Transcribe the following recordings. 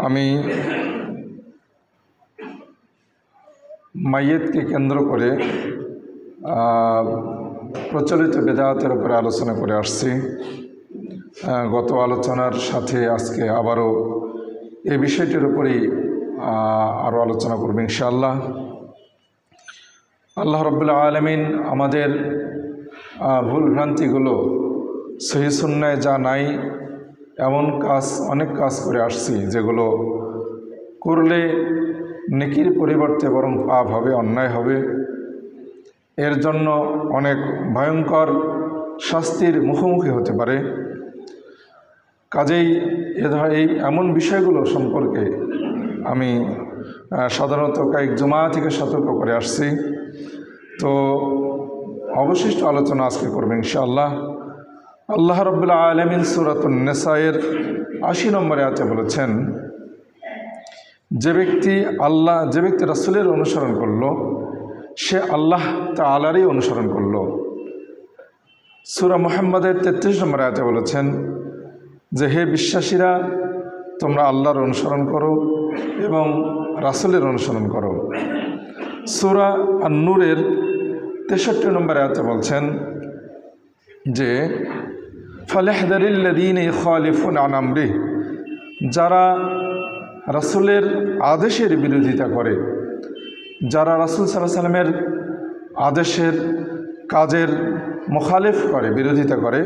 আমি মাইয়েতকে কেন্দ্র করে প্রচলিত বেদাতের উপরে আলোচনা করে আসছি। গত আলোচনার সাথে আজকে আবারও এই বিষয়টির উপরেই আরও আলোচনা করব ইনশাআল্লাহ। আল্লাহ রাব্বুল আলামিন আমাদের ভুল ভ্রান্তিগুলো সহি সুন্নায় যা নাই এমন অনেক কাজ করে আসছি যেগুলো করলে নেকির পরিবর্তে বরং পাপ হবে, অন্যায় হবে। এর জন্য অনেক ভয়ঙ্কর শাস্তির মুখোমুখি হতে পারে। কাজেই এই এমন বিষয়গুলো সম্পর্কে আমি সাধারণত কয়েক জুমা থেকে সতর্ক করে আসছি। তো অবশিষ্ট আলোচনা আজকে করবেন ইনশাআল্লাহ। আল্লাহ রাব্বুল আলামিন সূরাতুন নিসায়ের ৮০ নম্বরে আয়াতে বলেছেন, যে ব্যক্তি রাসূলের অনুসরণ করলো সে আল্লাহ তাআলারই অনুসরণ করলো। সূরা মুহাম্মাদের ৩৩ নম্বর আয়াতে বলেছেন যে, হে বিশ্বাসীরা, তোমরা আল্লাহর অনুসরণ করো এবং রাসূলের অনুসরণ করো। সূরা আন-নূরের ৬৩ নম্বর আয়াতে বলছেন যে, ফালাহযারিল্লাযীনা ইখালিফুনা আন আমরিহি, যারা রাসূলের আদেশের বিরোধিতা করে, যারা রাসূল সাল্লাল্লাহু আলাইহি ওয়াসাল্লামের আদেশের কাজের মুখালিফ করে, বিরোধিতা করে,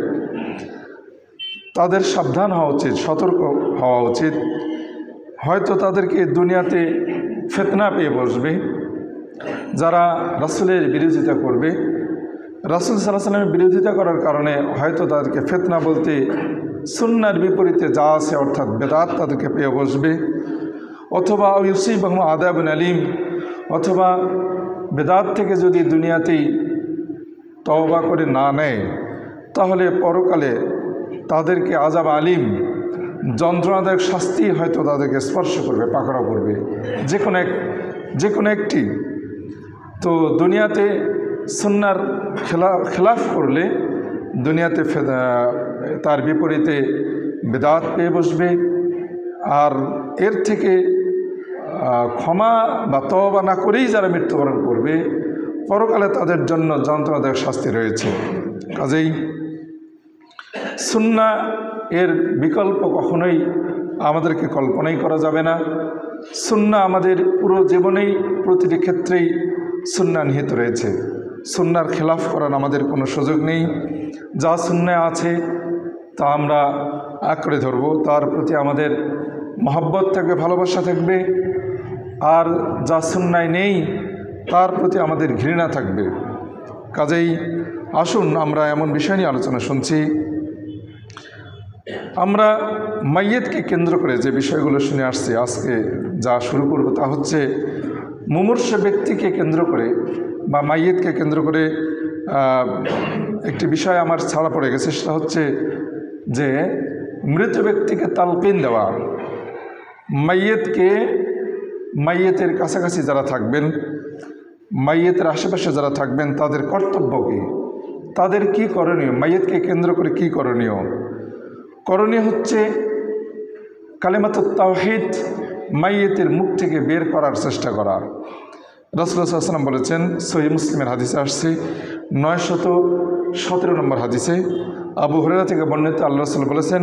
তাদের সাবধান হওয়া উচিত, সতর্ক হওয়া উচিত। হয়তো তাদেরকে দুনিয়াতে ফিতনা পেয়ে বসবে। যারা রাসূলের বিরোধিতা করবে, রাসূল সাল্লাল্লাহু আলাইহি ওয়াসাল্লামের বিরোধিতা করার কারণে হয়তো তাদেরকে ফিতনা বলতে সুন্নাহর বিপরীতে যা আছে অর্থাৎ বেদাত তাদেরকে পেয়ে বসবে, অথবা ইউসিবাহুম আযাবুন আলীম, অথবা বেদাত থেকে যদি দুনিয়াতেই তওবা করে না নেয় তাহলে পরকালে তাদেরকে আযাব আলীম, যন্ত্রণাদায়ক শাস্তি হয়তো তাদেরকে স্পর্শ করবে, পাকড়াও করবে, যে কোনো একটি। তো দুনিয়াতে সুন্নাহর খেলাফ করলে দুনিয়াতে তার বিপরীতে বেদাত পেয়ে বসবে। আর এর থেকে ক্ষমা বা তওবা না করেই যারা মৃত্যুবরণ করবে, পরকালে তাদের জন্য যন্ত্রণাদায়ক শাস্তি রয়েছে। কাজেই সুন্নাহ এর বিকল্প কখনোই আমাদেরকে কল্পনাই করা যাবে না। সুন্নাহ আমাদের পুরো জীবনেই প্রতিটি ক্ষেত্রেই সুন্নাহ নিহিত রয়েছে। সুন্নাহর খেলাফ করার আমাদের কোনো সুযোগ নেই। যা সুন্নাহ আছে তা আমরা আঁকড়ে ধরব, তার প্রতি আমাদের মহব্বত থাকবে, ভালোবাসা থাকবে। আর যা সুন্নায় নেই তার প্রতি আমাদের ঘৃণা থাকবে। কাজেই আসুন আমরা এমন বিষয় নিয়ে আলোচনা শুনছি। আমরা মাইয়েতকে কেন্দ্র করে যে বিষয়গুলো শুনে আসছি, আজকে যা শুরু করব তা হচ্ছে মুমূর্ষু ব্যক্তিকে কেন্দ্র করে বা মাইয়েতকে কেন্দ্র করে একটি বিষয় আমার ছাড়া পড়ে গেছে। সেটা হচ্ছে যে মৃত ব্যক্তিকে তালকিন দেওয়া। মাইয়েতের কাছাকাছি যারা থাকবেন, মাইয়েতের আশেপাশে যারা থাকবেন, তাদের কর্তব্য কী, তাদের কি করণীয়, মাইয়েতকে কেন্দ্র করে কি করণীয় হচ্ছে কালিমাতুত তাওহীদ মাইয়েতের মুখ থেকে বের করার চেষ্টা করা। রাসূলুল্লাহ সাল্লাল্লাহু আলাইহি ওয়াসাল্লাম বলেছেন, সহিহ মুসলিমের হাদিসে আসছে 917 নম্বর হাদিসে আবু হুরায়রা থেকে বর্ণিত, আল্লাহ রাসূল বলেছেন,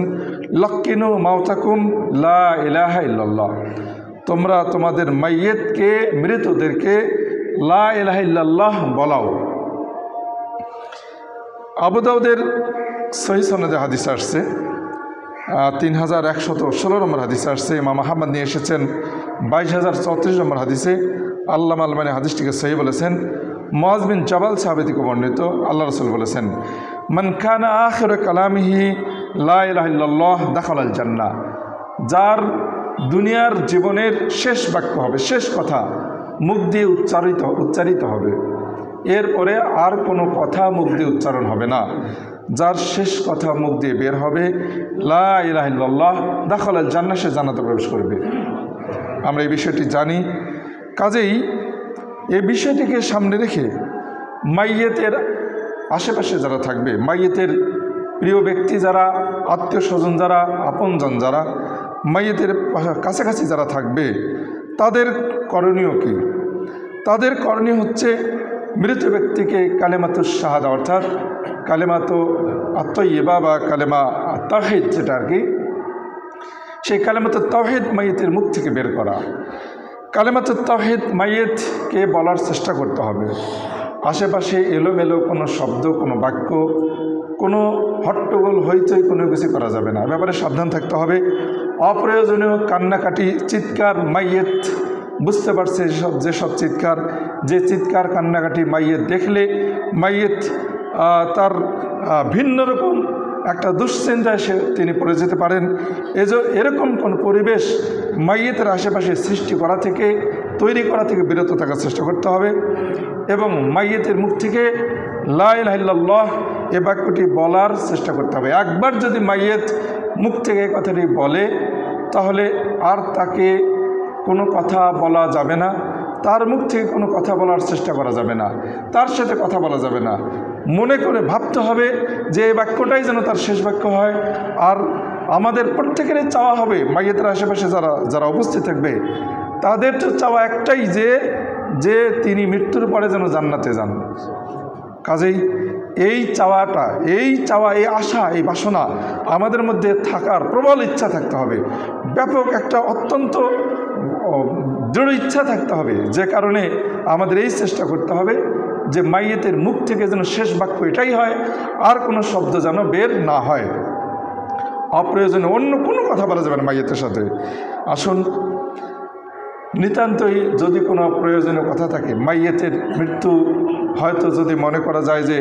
লাক্কিনু মাউতাকুম লা ইলাহা ইল্লাল্লাহ, তোমরা তোমাদের মাইয়েতকে, মৃতদেরকে লা ইলাহা ইল্লাল্লাহ বলাও। আবু দাউদের সহিহ সনদে হাদিস আসছে 3116 নম্বর হাদিসে আসছে। ইমাম আহমদ নিয়ে এসেছেন 22034 নম্বর হাদিসে। আল্লামা আলবানী হাদিসটিকে সহিহ বলেছেন। মুআয বিন জাবাল সাহাবী থেকে বর্ণিত, আল্লাহ রাসূল বলেছেন, মান কানা আখিরু কালামিহি লা ইলাহা ইল্লাল্লাহ দাখালাল জান্নাহ, যার দুনিয়ার জীবনের শেষ বাক্য হবে, শেষ কথা মুখ দিয়ে উচ্চারিত হবে, এরপরে আর কোনো কথা মুখ দিয়ে উচ্চারণ হবে না, যার শেষ কথা মুখ দিয়ে বের হবে লা ইলাহা ইল্লাল্লাহ দাখালাল জান্নাহ, সে জান্নাতে প্রবেশ করবে। আমরা এই বিষয়টি জানি। কাজেই এই বিষয়টিকে সামনে রেখে মাইয়েতের আশেপাশে যারা থাকবে, মাইয়েতের প্রিয় ব্যক্তি যারা, আত্মীয় স্বজন যারা, আপনজন যারা, মাইয়েতের কাছাকাছি যারা থাকবে তাদের করণীয় কি? তাদের করণীয় হচ্ছে মৃত ব্যক্তিকে কালেমাতুশ শাহাদা অর্থাৎ কালেমাতু আত-তাইয়্যিবা বা কালেমা তাওহীদ যেটা আর কি, সেই কালেমাতুত তাওহীদ মাইয়েতের মুখ থেকে বের করা। কালেমাতুত তাওহীদ মাইয়েতকে বলার চেষ্টা করতে হবে। আশেপাশে এলোমেলো কোনো শব্দ, কোনো বাক্য, কোনো হট্টগোল হইচই কোনো কিছু করা যাবে না। ব্যাপারে সাবধান থাকতে হবে। অপ্রয়োজনীয় কান্নাকাটি, চিৎকার, মাইয়েত বুঝতে পারছে যেসব চিৎকার, যে চিৎকার কান্নাকাটি মাইয়েত দেখলে মাইয়েত তার ভিন্ন রকম একটা দুশ্চিন্তায় তিনি পড়ে যেতে পারেন। এরকম কোন পরিবেশ মাইয়েতের আশেপাশে সৃষ্টি করা থেকে, তৈরি করা থেকে বিরত থাকার চেষ্টা করতে হবে এবং মাইয়েতের মুখ থেকে লা ইলাহা ইল্লাল্লাহ এ বাক্যটি বলার চেষ্টা করতে হবে। একবার যদি মাইয়েত মুখ থেকে এই কথাটি বলে তাহলে আর তাকে কোনো কথা বলা যাবে না, তার মুখ থেকে কোনো কথা বলার চেষ্টা করা যাবে না, তার সাথে কথা বলা যাবে না। মনে করে ভাবতে হবে যে এই বাক্যটাই যেন তার শেষ বাক্য হয়। আর আমাদের প্রত্যেকেরই চাওয়া হবে, মাইয়েতের আশেপাশে যারা উপস্থিত থাকবে তাদের তো চাওয়া একটাই যে তিনি মৃত্যুর পরে যেন জান্নাতে যান। কাজেই এই চাওয়া, এই আশা, এই বাসনা আমাদের মধ্যে থাকার প্রবল ইচ্ছা থাকতে হবে, ব্যাপক একটা অত্যন্ত দৃঢ় ইচ্ছা থাকতে হবে, যে কারণে আমাদের এই চেষ্টা করতে হবে যে মাইয়েতের মুখ থেকে যেন শেষ বাক্য এটাই হয়, আর কোনো শব্দ যেন বের না হয়। অপ্রয়োজনে অন্য কোনো কথা বলা যাবে না মাইয়েতের সাথে। আসুন, নিতান্তই যদি কোনো প্রয়োজনীয় কথা থাকে, মাইয়েতের মৃত্যু হয়তো যদি মনে করা যায় যে,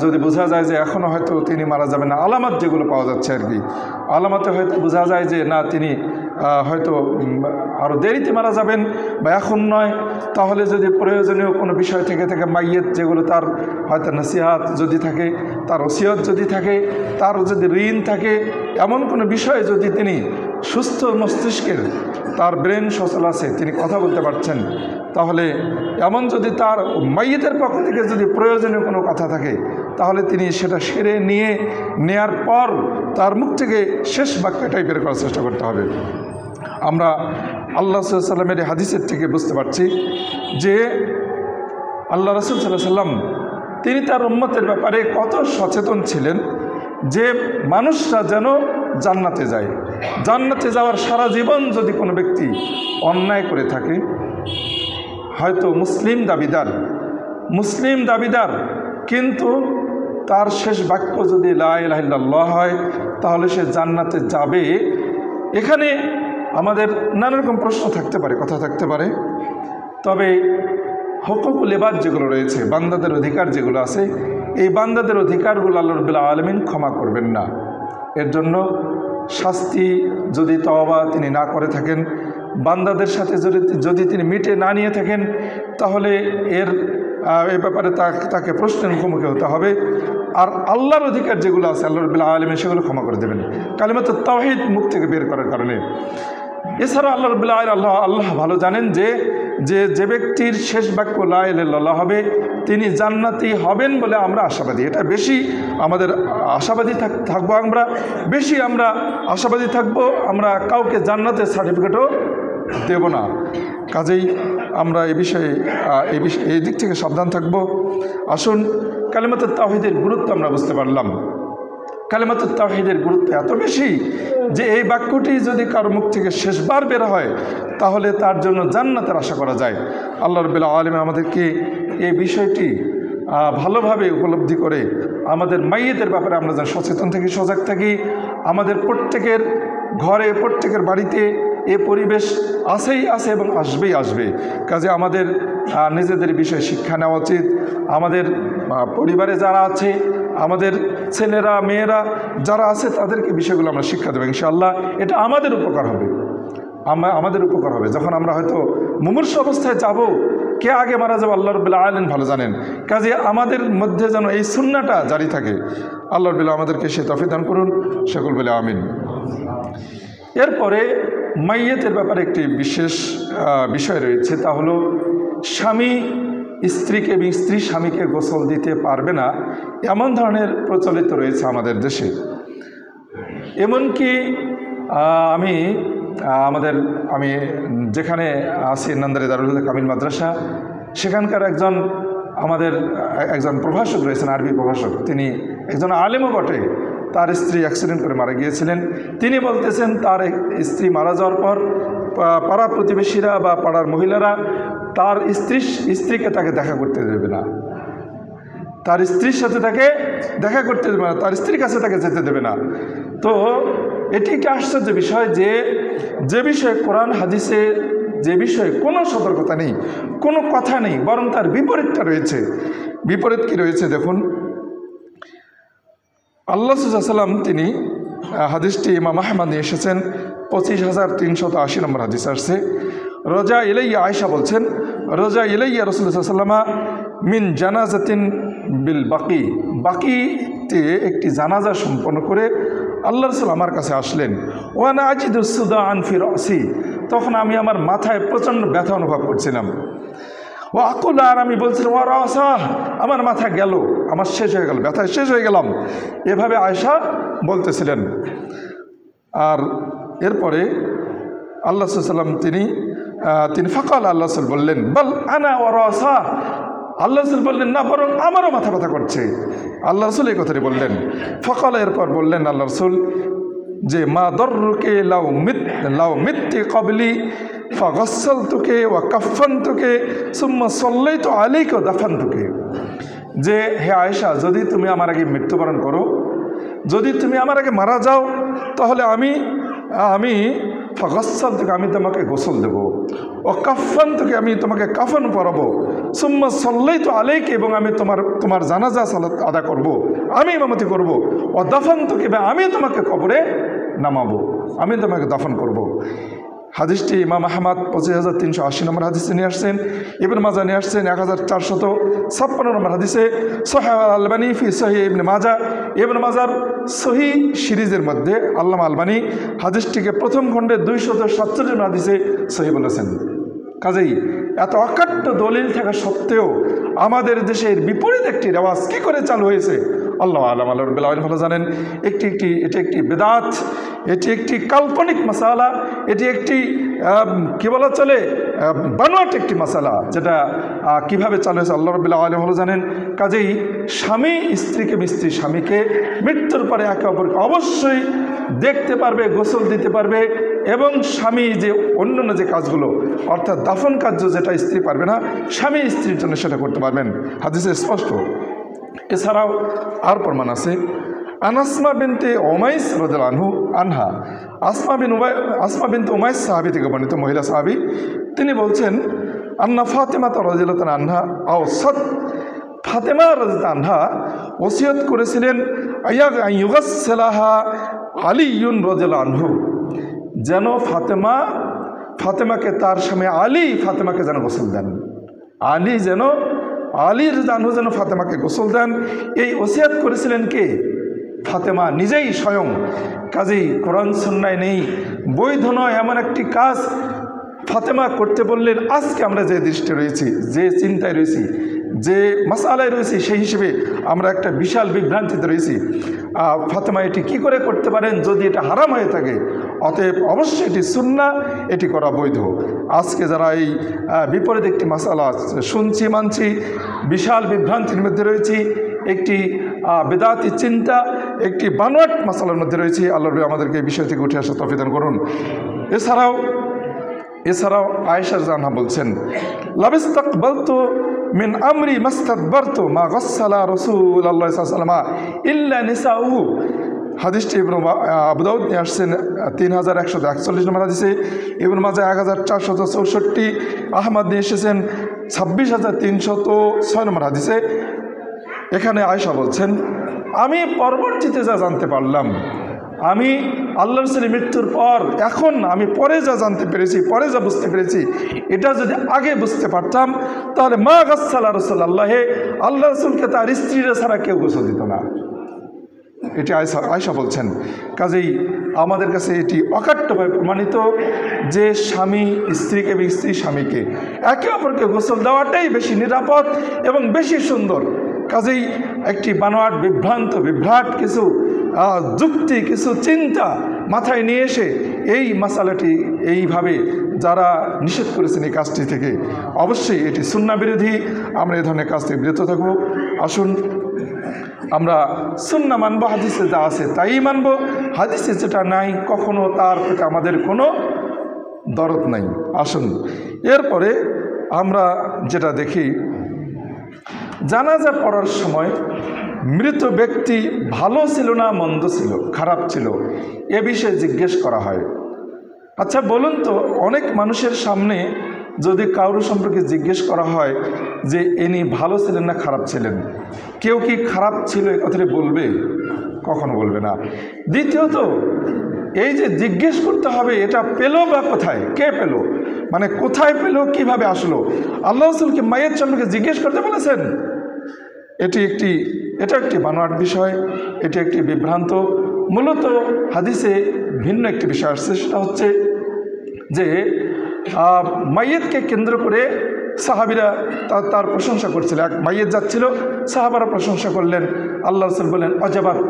যদি বোঝা যায় যে এখনও হয়তো তিনি মারা যাবেন না, আলামত যেগুলো পাওয়া যাচ্ছে আর কি, আলামতে হয়তো বোঝা যায় যে না তিনি হয়তো আরও দেরিতে মারা যাবেন বা এখন নয়, তাহলে যদি প্রয়োজনীয় কোনো বিষয় থেকে থাকে মাইয়েত, যেগুলো তার হয়তো নসিহাত যদি থাকে, তার ওসিয়ত যদি থাকে, তার যদি ঋণ থাকে, এমন কোনো বিষয়ে যদি তিনি সুস্থ মস্তিষ্কের, তার ব্রেন সচল আছে, তিনি কথা বলতে পারছেন, তাহলে এমন যদি তার মাইয়েতের পক্ষ থেকে যদি প্রয়োজনীয় কোনো কথা থাকে তাহলে তিনি সেটা সেরে নেয়ার পর তার মুখ থেকে শেষ বাক্যটাই বের করার চেষ্টা করতে হবে। আমরা আল্লাহ সাল্লাল্লাহু আলাইহি সাল্লামের হাদিসের থেকে বুঝতে পারছি যে আল্লাহ রাসূল সাল্লাল্লাহু আলাইহি সাল্লাম তিনি তার উম্মতের ব্যাপারে কত সচেতন ছিলেন যে মানুষরা যেন জান্নাতে যায়। জান্নাতে যাওয়ার সারা জীবন যদি কোনো ব্যক্তি অন্যায় করে থাকে, হয়তো মুসলিম দাবিদার কিন্তু তার শেষ বাক্য যদি লা ইলাহা ইল্লাল্লাহ হয় তাহলে সে জান্নাতে যাবে। এখানে আমাদের নানা রকম প্রশ্ন থাকতে পারে, কথা থাকতে পারে, তবে হুকুকুল ইবাদ যেগুলো রয়েছে, বান্দাদের অধিকার যেগুলো আছে, এই বান্দাদের অধিকারগুলো আল্লাহ রাব্বুল আলামিন ক্ষমা করবেন না। এর জন্য শাস্তি যদি তওবা তিনি না করে থাকেন, বান্দাদের সাথে যদি তিনি মিটে না নিয়ে থাকেন, তাহলে এ ব্যাপারে তাকে প্রশ্নের মুখোমুখি হতে হবে। আর আল্লাহর অধিকার যেগুলো আছে আল্লাহ রাব্বুল আলামিন সেগুলো ক্ষমা করে দেবেন কালিমাতুত তাওহীদ মুখ থেকে বের করার কারণে। এছাড়া আল্লাহ রাব্বুল আলামিন আল্লাহ ভালো জানেন যে ব্যক্তির শেষ বাক্য লা ইলাহা ইল্লাল্লাহ হবে তিনি জান্নাতি হবেন বলে আমরা আশাবাদী। এটা বেশি আমাদের আশাবাদী থাকবো, আমরা বেশি আশাবাদী থাকবো। আমরা কাউকে জান্নাতের সার্টিফিকেটও দেব না। কাজেই আমরা এই দিক থেকে সাবধান থাকব। আসুন, কালিমাতুত তাওহীদের গুরুত্ব আমরা বুঝতে পারলাম। কালিমাতুত তাওহীদের গুরুত্ব এত বেশি যে এই বাক্যটি যদি কারো মুখ থেকে শেষবার বের হয় তাহলে তার জন্য জান্নাতের আশা করা যায়। আল্লাহ রাব্বুল আলামিন আমাদেরকে এই বিষয়টি ভালোভাবে উপলব্ধি করে আমাদের মাইয়েতের ব্যাপারে আমরা যেন সচেতন থাকি, সজাগ থাকি। আমাদের প্রত্যেকের ঘরে, প্রত্যেকের বাড়িতে এ পরিবেশ আছে এবং আসবে। কাজে আমাদের নিজেদের বিষয়ে শিক্ষা নেওয়া উচিত। আমাদের পরিবারে যারা আছে, আমাদের ছেলেরা মেয়েরা যারা আছে তাদেরকে বিষয়গুলো আমরা শিক্ষা দেবো ইনশাআল্লাহ। এটা আমাদের উপকার হবে যখন আমরা হয়তো মুমূর্ষু অবস্থায় যাব। কে আগে মারা যাবে আল্লাহ রাব্বুল আলামিন ভালো জানেন। কাজে আমাদের মধ্যে যেন এই সুন্নাহটা জারি থাকে। আল্লাহ রাব্বুল আমাদেরকে সে তৌফিক দান করুন, সকল বলে আমিন। এরপরে মাইয়েতের ব্যাপারে একটি বিশেষ বিষয় রয়েছে, তা হলো স্বামী স্ত্রীকে এবং স্ত্রী স্বামীকে গোসল দিতে পারবে না, এমন ধরনের প্রচলিত রয়েছে আমাদের দেশে। এমনকি আমি আমি যেখানে আছি নান্দারি দারুল হুদা কামিল মাদ্রাসা, সেখানকার একজন প্রভাষক রয়েছেন, আরবি প্রভাষক। তিনি একজন আলেমও বটে। তার স্ত্রী অ্যাক্সিডেন্ট করে মারা গিয়েছিলেন। তিনি বলতেছেন তার স্ত্রী মারা যাওয়ার পর পাড়া প্রতিবেশীরা বা পাড়ার মহিলারা তার স্ত্রীকে তাকে দেখা করতে দেবে না, তার স্ত্রীর সাথে তাকে দেখা করতে দেবে না, তার স্ত্রীর কাছে তাকে যেতে দেবে না। তো এটি একটি আশ্চর্য বিষয় যে বিষয়ে কোরআন হাদিসে যে বিষয়ে কোনো সতর্কতা নেই, কোনো কথা নেই, বরং তার বিপরীতটা রয়েছে। বিপরীত কি রয়েছে দেখুন। আল্লাহ সাল্লাম তিনি হাদিসটি ইমাম আহমদ নিয়ে এসেছেন, 25,380 নম্বর হাদিস আসছে। রজা ইলাইয়া আয়েশা বলছেন, রজা ইলাইয়া রাসূলুল্লাহ সাল্লাল্লাহু আলাইহি ওয়াসাল্লাম মিন জানাজাতিন বিল বাকিতে একটি জানাজা সম্পন্ন করে আল্লাহ রাসূল আমার কাছে আসলেন। ওয়ানা আজিদু সুদাআন ফি রাসি, তখন আমি আমার মাথায় প্রচণ্ড ব্যথা অনুভব করছিলাম। ও আকুল, আর আমি বলছিলাম ওয়া রাসা, আমার মাথা গেল, আমার শেষ হয়ে গেল, ব্যথায় শেষ হয়ে গেলাম, এভাবে আয়েশা বলতেছিলেন। আর এরপরে আল্লাহ সাল্লাম তিনি ফাকাল, আল্লাহ রাসূল বললেন বল আনা ওয়া রাসা, আল্লাহ রাসূল বললেন না, বরং আমারও মাথা ব্যথা করছে। আল্লাহ রাসূল এই কথাটি বললেন। ফাকাল, এরপর বললেন আল্লাহ রাসূল যে মা দররুকে লাউ মিত্তি ক্বাবলি ফাগাসসালতুকে ওয়া কাফফানতুকে সুম্মা সাল্লাইতু আলাইকা ওয়া দাফানতুকে, যে হে আয়েশা, যদি তুমি আমার আগে মৃত্যুবরণ করো, যদি তুমি আমার আগে মারা যাও, তাহলে আমি ফাগাসসালতুকে, আমি তোমাকে গোসল দেব, ও কাফফানতুকে, আমি তোমাকে কাফন পরাবো, সুম্মা সাল্লাইতু আলাইকা, এবং আমি তোমার জানাজা সালাত আদা করব, আমি ইমামতি করব, ও দাফানতুকে, আমি তোমাকে কবরে নামাবো, আমি তোমাকে দাফন করব। হাদিসটি ইমাম আহমদ 25,380 নম্বর হাদিসে নিয়ে আসছেন। ইবনে মাজাহ নিয়ে আসছেন 1456 নম্বর হাদিসে। সহিহ আল-আলবানী ফি সহিহ ইবনে মাজাহ, ইবনে মাজাহর সহিহ সিরিজের মধ্যে আল্লামা আলবানী হাদিসটিকে প্রথম খণ্ডে 247 নম্বর হাদিসে সহিহ বলেছেন। কাজেই এত অকাট্য দলিল থাকা সত্ত্বেও আমাদের দেশের বিপরীত একটি রেওয়াজ কী করে চালু হয়েছে আল্লাহ আলাম, আল্লাহ রাব্বুল আলামিন ভালো জানেন। এটি একটি বেদাত, এটি একটি কাল্পনিক মাসালা, এটি একটি কী বলা চলে বানোয়াট একটি মাসালা, যেটা কিভাবে চালু হয়েছে আল্লাহ রাব্বুল আলামিন ভালো জানেন। কাজেই স্বামী স্ত্রীকে, স্ত্রী স্বামীকে মৃত্যুর পরে একে অপরকে অবশ্যই দেখতে পারবে, গোসল দিতে পারবে, এবং স্বামী যে অন্যান্য যে কাজগুলো অর্থাৎ দাফন কার্য যেটা স্ত্রী পারবে না, স্বামী স্ত্রীর জন্য সেটা করতে পারবেন, হাদিসে স্পষ্ট। এছাড়াও আর প্রমাণ আছে। আসমা বিনতে উমাইস রাদিয়াল্লাহু আনহা, আসমা বিনতে উমাইস সাহাবী থেকে বর্ণিত, মহিলা সাহাবী, তিনি বলছেন আন্না ফাতেমা রাদিয়াল্লাহু আনহা আওসাত, ফাতেমা রাদিয়াল্লাহু আনহা ওসিয়ত করেছিলেন আইয়ুগাসসালাহা আলীউন রাদিয়াল্লাহু আনহু, যেন ফাতেমাকে তার স্বামী আলী ফাতেমাকে যেন গোসল দেন, আলীর জানহু যেন ফাতেমাকে গোসল দেন। এই ওসিয়াত করেছিলেন কে? ফাতেমা নিজেই স্বয়ং। কাজেই কোরআন সুন্নায় নেই, বৈধ নয় এমন একটি কাজ ফাতেমা করতে বললেন। আজকে আমরা যে দৃষ্টি রয়েছি, যে চিন্তায় রয়েছি, যে মাসালায় রয়েছি, সেই হিসেবে আমরা একটা বিশাল বিভ্রান্তিতে রয়েছি। ফাতেমা এটি কি করে করতে পারেন যদি এটা হারাম হয়ে থাকে? অতএব অবশ্যই এটি সুন্নাহ, এটি করা বৈধ। আজকে যারা এই বিপরীত একটি মাসালা শুনছি, মানছি, বিশাল বিভ্রান্তির মধ্যে রয়েছি, একটি বেদাতি চিন্তা, একটি বানোয়াট মাসালার মধ্যে রয়েছি। আল্লাহ আমাদেরকে এই বিষয় থেকে উঠে আসা তৌফিক দান করুন। এছাড়াও আয়েশা রাদিয়াল্লাহু আনহা বলছেন লাবিস্তাকবালতু মিন আমরি মাস্তাদবারতু মা গাসসালা রাসূলুল্লাহ সাল্লাল্লাহু আলাইহি ওয়াসাল্লাম ইল্লা নিসাউহু। হাদিসটি ইবনে আবু দাউদ নিয়ে আসছেন 3141 নম্বর হাদিসে, ইবনে মাজাহ 1464, আহমদ নিয়ে এসেছেন 26,306 নম্বর হাদিসে। এখানে আয়েশা বলছেন আমি পরবর্তীতে যা জানতে পারলাম, আমি আল্লাহ রাসূলের মৃত্যুর পর এখন আমি পরে যা জানতে পেরেছি, পরে যা বুঝতে পেরেছি, এটা যদি আগে বুঝতে পারতাম তাহলে মা গাসসালা রাসূলুল্লাহ, আল্লাহ রাসূলকে তার স্ত্রীরা ছাড়া কেউ গোসল দিত না। এটি আয়েশা বলছেন। কাজেই আমাদের কাছে এটি অকাট্যভাবে প্রমাণিত যে স্বামী স্ত্রীকে এবং স্ত্রী স্বামীকে একে অপরকে গোসল দেওয়াটাই বেশি নিরাপদ এবং বেশি সুন্দর। কাজেই একটি বানোয়াট বিভ্রাট কিছু যুক্তি, কিছু চিন্তা মাথায় নিয়ে এসে এই মাসালাটি এইভাবে যারা নিষেধ করেছেন এই কাজটি থেকে, অবশ্যই এটি সুন্নাহ বিরোধী। আমরা এই ধরনের কাজ থেকে বিরত থাকব। আসুন আমরা সুন্নাহ মানব, হাদিসে যা আছে তাই মানব, হাদিসে যেটা নাই কখনো তার প্রতি আমাদের কোনো দরদ নাই। আসুন এরপরে আমরা যেটা দেখি, জানাজা পড়ার সময় মৃত ব্যক্তি ভালো ছিল না মন্দ ছিল, খারাপ ছিল, এ বিষয়ে জিজ্ঞেস করা হয়। আচ্ছা বলুন তো, অনেক মানুষের সামনে যদি কারো সম্পর্কে জিজ্ঞেস করা হয় যে ইনি ভালো ছিলেন না খারাপ ছিলেন, কেউ কি খারাপ ছিল এ কথাটি বলবে? কখনো বলবে না। দ্বিতীয়ত, এই যে জিজ্ঞেস করতে হবে, এটা পেল বা কোথায়, কে পেল, মানে কোথায় পেল, কিভাবে আসলো? আল্লাহ রাসূলকে মাইয়েত সম্পর্কে জিজ্ঞেস করতে বলেছেন। এটা একটি বানোয়াট বিষয়, এটি একটি বিভ্রান্ত। মূলত হাদিসে ভিন্ন একটি বিষয় আসছে, সেটা হচ্ছে যে মাইয়েতকে কেন্দ্র করে সাহাবীরা তার প্রশংসা করছিল। এক মাইয়েত যাচ্ছিল, সাহাবারা প্রশংসা করলেন, আল্লাহ রাসূল বললেন অজাবাত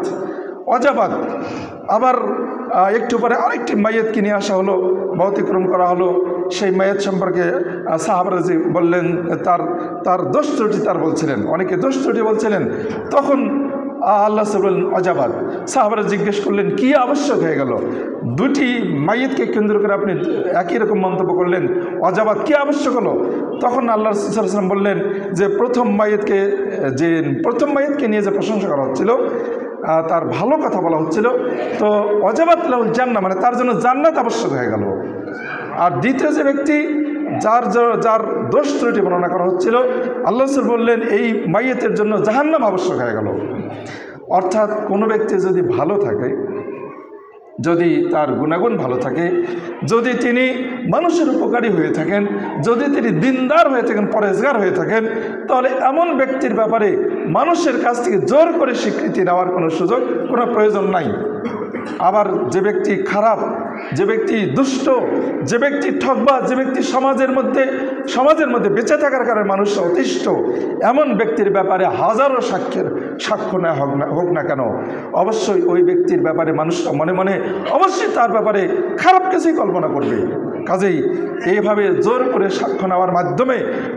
অজাবাত। আবার একটু পরে আরেকটি মাইয়েতকে নিয়ে আসা হলো, ভৌতিক্রম করা হলো। সেই মাইয়েত সম্পর্কে সাহাবারা যে বললেন, তার দোষ ত্রুটি তার বলছিলেন, অনেকে দোষ ত্রুটি বলছিলেন। তখন আল্লাহ রাসূল বললেন অজাবাত। সাহাবারা জিজ্ঞেস করলেন কি আবশ্যক হয়ে গেল, দুটি মাইয়েতকে কেন্দ্র করে আপনি একই রকম মন্তব্য করলেন, অজাবাত কি আবশ্যক হলো? তখন আল্লাহ রাসূল সাল্লাল্লাহু আলাইহি ওয়াসাল্লাম বললেন যে প্রথম মাইয়েতকে নিয়ে যে প্রশংসা করা হচ্ছিল, তার ভালো কথা বলা হচ্ছিল, তো অজাবাত লাহুল জান্নাহ, মানে তার জন্য জান্নাত আবশ্যক হয়ে গেল। আর দ্বিতীয় যে ব্যক্তি যার দোষ ত্রুটি বর্ণনা করা হচ্ছিল, আল্লাহ রাসূল বললেন এই মাইয়েতের জন্য জাহান্নাম আবশ্যক হয়ে গেল। অর্থাৎ কোনো ব্যক্তি যদি ভালো থাকে, যদি তার গুণাগুণ ভালো থাকে, যদি তিনি মানুষের উপকারী হয়ে থাকেন, যদি তিনি দিনদার হয়ে থাকেন, পরেজগার হয়ে থাকেন, তাহলে এমন ব্যক্তির ব্যাপারে মানুষের কাছ থেকে জোর করে স্বীকৃতি নেওয়ার কোনো সুযোগ, কোনো প্রয়োজন নাই। আবার যে ব্যক্তি খারাপ, যে ব্যক্তি দুষ্ট, যে ব্যক্তি ঠকবাজ, যে ব্যক্তি সমাজের মধ্যে বেঁচে থাকার কারণে মানুষ অতিষ্ঠ, এমন ব্যক্তির ব্যাপারে হাজারো সাক্ষ্য নেওয়া হোক না কেন, অবশ্যই ওই ব্যক্তির ব্যাপারে মানুষ মনে মনে অবশ্যই তার ব্যাপারে খারাপ কিছুই কল্পনা করবে। কাজেই এইভাবে জোর করে সাক্ষ্য নেওয়ার মাধ্যমে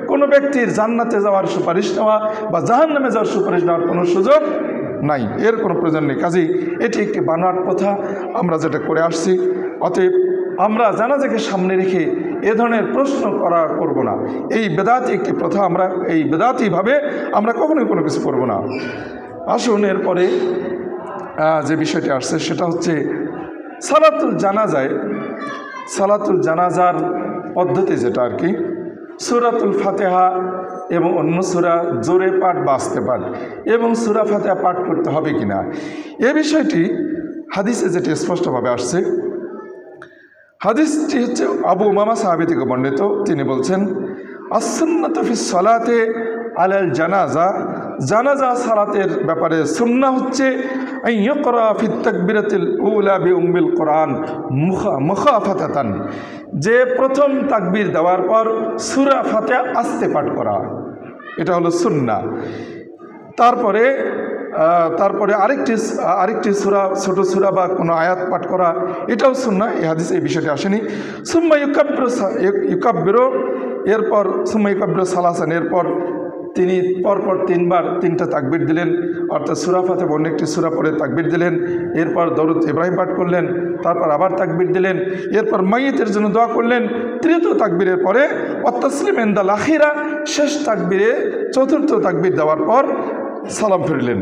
কোনো ব্যক্তির জান্নাতে যাওয়ার সুপারিশ নেওয়া বা জাহান্নামে যাওয়ার সুপারিশ নেওয়ার কোনো সুযোগ নাই, এর কোনো প্রয়োজন নেই। কাজেই এটি একটি বানোয়াট প্রথা আমরা যেটা করে আসছি। অতএব আমরা জানাজাকে সামনে রেখে এ ধরনের প্রশ্ন করব না। এই বেদাতি একটি প্রথা, আমরা এই বেদাতিভাবে আমরা কখনোই কোনো কিছু করব না। আসুন এরপরে যে বিষয়টি আসছে সেটা হচ্ছে সালাতুল জানাজার পদ্ধতি, যেটা আর কি সূরাতুল ফাতিহা এবং অন্য সূরা জোরে পাঠ বা আস্তে পাঠ, এবং সূরা ফাতিহা পাঠ করতে হবে কিনা, এ বিষয়টি হাদিসে যেটি স্পষ্টভাবে আসছে। হাদিসটি হচ্ছে আবু উমামা সাহাবী থেকে বর্ণিত। তিনি বলছেন as-সুন্নাতু ফিস সালাতে আলাল জানাজা সালাতের ব্যাপারে সুন্নাহ হচ্ছে আইয়াকরা ফিত তাকবীরাতিল উলা বিউম্মিল কোরআন মুখাফাতাতান, যে প্রথম তাকবীর দেওয়ার পর সূরা ফাতিহা আস্তে পাঠ করা, এটা হলো সুন্নাহ। তারপরে আরেকটি সূরা, ছোট সূরা বা কোনো আয়াত পাঠ করা, এটাও সুন্নাহ। এই হাদিসে এই বিষয়টি আসেনি। সুম্মা ইউকাব্বিরু, এরপর সুম্মা ইউকাব্বিরু সালাসান, এরপর তিনি পরপর তিনবার তিনটা তাকবীর দিলেন, অর্থাৎ সূরা ফাতিহা অন্য একটি সূরা পড়ে তাকবীর দিলেন, এরপর দরুদ ইব্রাহিম পাঠ করলেন, তারপর আবার তাকবীর দিলেন, এরপর মাইয়িতের জন্য দোয়া করলেন, তৃতীয় তাকবীরের পরে ওয়াত-তাসলিম ইনদাল আখিরা, শেষ তাকবীরে চতুর্থ তাকবীর দেওয়ার পর সালাম ফিরলেন।